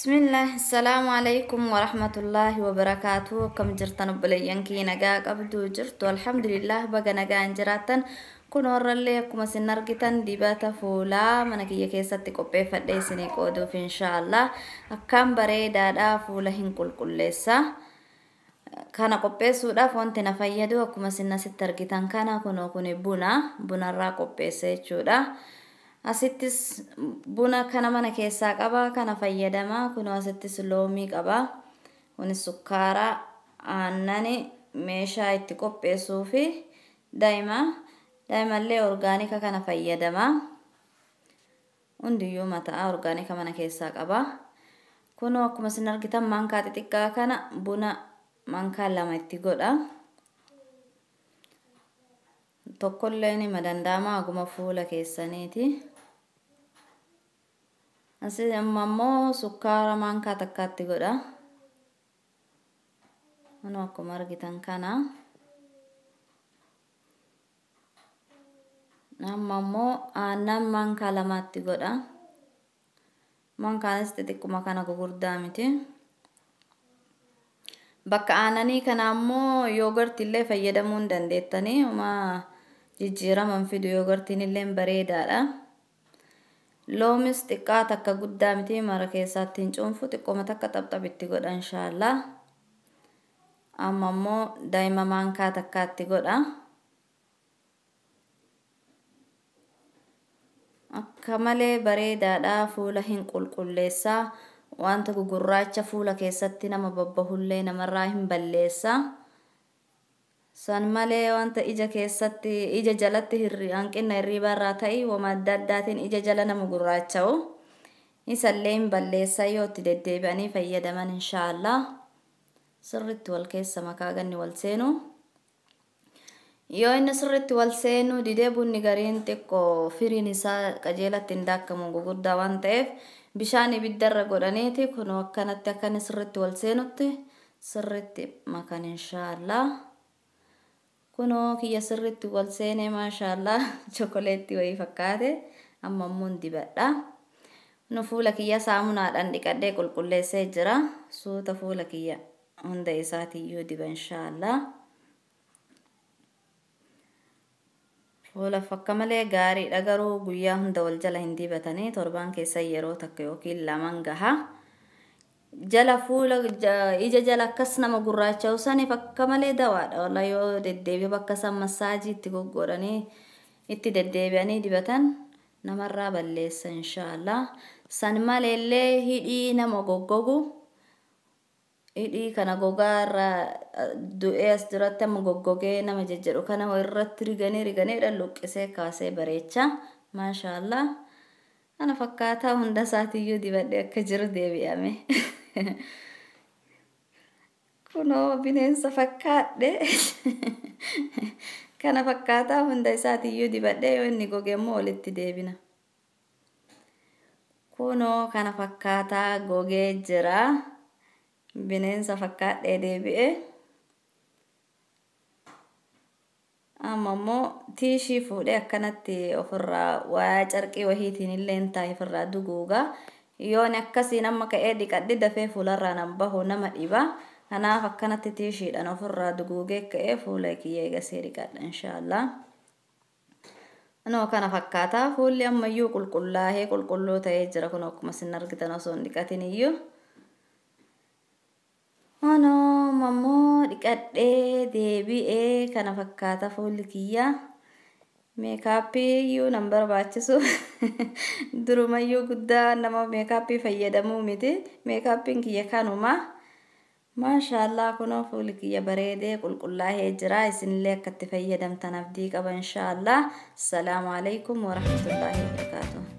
بسم الله السلام عليكم ورحمة الله وبركاته كم جرتن بليانكي نجا قبضو جرت والحمد لله بقى نجا انجراتن كن ورا اللي كم سنرجتن دبات فولا منكي يكيسات كوبي فدي سني كودو في إن شاء الله كم بريدا دا فولا هنقول كل لسه كان كوبي سودا فونت نفيدو كم سنة سترجتن كان كوني بنا را كوبي سيجودا asittis buna kana mana keessaa qaba kana fayyadama kuno asittis loomii qaba kunis sukkaara aannani meeshaa itti qopheessuu fi daa'imallee orgaanika kana fayyadama hundiyyuu mataa orgaanika mana keessaa qaba kuno akkuma isin argitan mankaa xixiqqaa kana buna mankaa lama itti godha tokkollee ni madandama aguma fuula keessaniiti asii ammoo sukkaara mankaa takkaatti godha ano akkuma argitan kana ammoo aannan mankaa lamaatti godha mankaanis xixiqquma kana gugurdaa miti bakka aananii kana ammoo yoogartii illee fayyadamuu hin dandeettanii jijjiiraman fidu yoogartiin illee bareedaadha loomis xiqqaa takka guddaa miti mara keessaatti hin cuunfu xiqqooma takka xapxabitti godha inshaallah ammoo daa'ima mankaa takkaatti godha akka malee bareedaadha fuula hin qulqulleessa wanta gugurraacha fuula keessatti nama babbahullee namarraa hin balleessa san malee wanta ija keessatti ija jalatti hanqina hirriba irraa ta'e wama adda addaatiin ija jala nama gurraacha'u isallee hin balleessa yoo itti deddeebi'anii fayyadaman inshaallah sirritti wal keessa makaa ganni wal seenu yoo inni sirritti wal seenu didee bunni gariin xiqqoo firiin isaa qajeelatti hin daakkamu guguddaa waan ta'eef bishaan ibiddarra godhaniiti kun akkanatti akkanni sirritti wal seenutti sirritti makan inshaallah kuno kiyya sirritti wal seene maashaallah chokoleetti wayii fakkaate ammoo dibadha no fuula kiyya saamunaadhaan dhiqadhee qulqulleessee jira suuta fuula kiyya hunda isaatiiyyuu diba inshaallah fuula fakka malee gaariidha garuu guyyaa hunda wal jala hin dibatanii torbaan keessa yeroo takka yookiin lamaan gaha jala fuula ija jala akkas nama gurraacha'u sani fakka malee dawaadha walla yoo deddeebi bakka san massaajii itti goggodhanii itti deddeebi'anii dibatan namarraa balleessa inshaallah san maleellee hidhii nama goggogu hidhii kana gogaarra du'ee as duratti amma goggogee nama jejjedhu kana irratti riganii luqqisee kaasee bareecha maashaallah kana fakkaataa hunda isaatiiyyuu dibadhee akka jiru deebi'ame kuno bineensa fakkaadhe kana fakkaataa hunda isaatiiyyuu dibadhee yoo inni goge immoo walitti deebina kuno kana fakkaataa gogee jira bineensa fakkaadhee deebi'e ammoo tiishii fuudhee akkanatti ofirraa waa carqii wahiitiin illee taa'ee ofirraa duguuga yoon akkasiin amma ka'ee dhiqadhi dafee fuularraa nan bahu nama dhiba kanaaf akkanatti tiishiidhaan ofirraa duguugee ka'ee fuula kiyya eegasee dhiqadha inshaallah anoo kana fakkaataa fuulli ammayyuu qulqullaahee qulqulluu ta'ee jira kun akkuma isin argitan osoo hin dhiqatin iyyuu mammoo dhiqadhee deebi'ee kana fakkaata fuulli kiyya meekaappii iyyuu nan barbaachisu durumayyuu guddaa nama meekaappii fayyadamuu miti meekaappiin kiyya kanuma maashaallah kunoo fuulli kiyya bareedee qulqullaahee jira isinillee akkatti fayyadamtan abdii qaba inshaallah assalaamu alaykum warahmatullaahi wabarakaatuh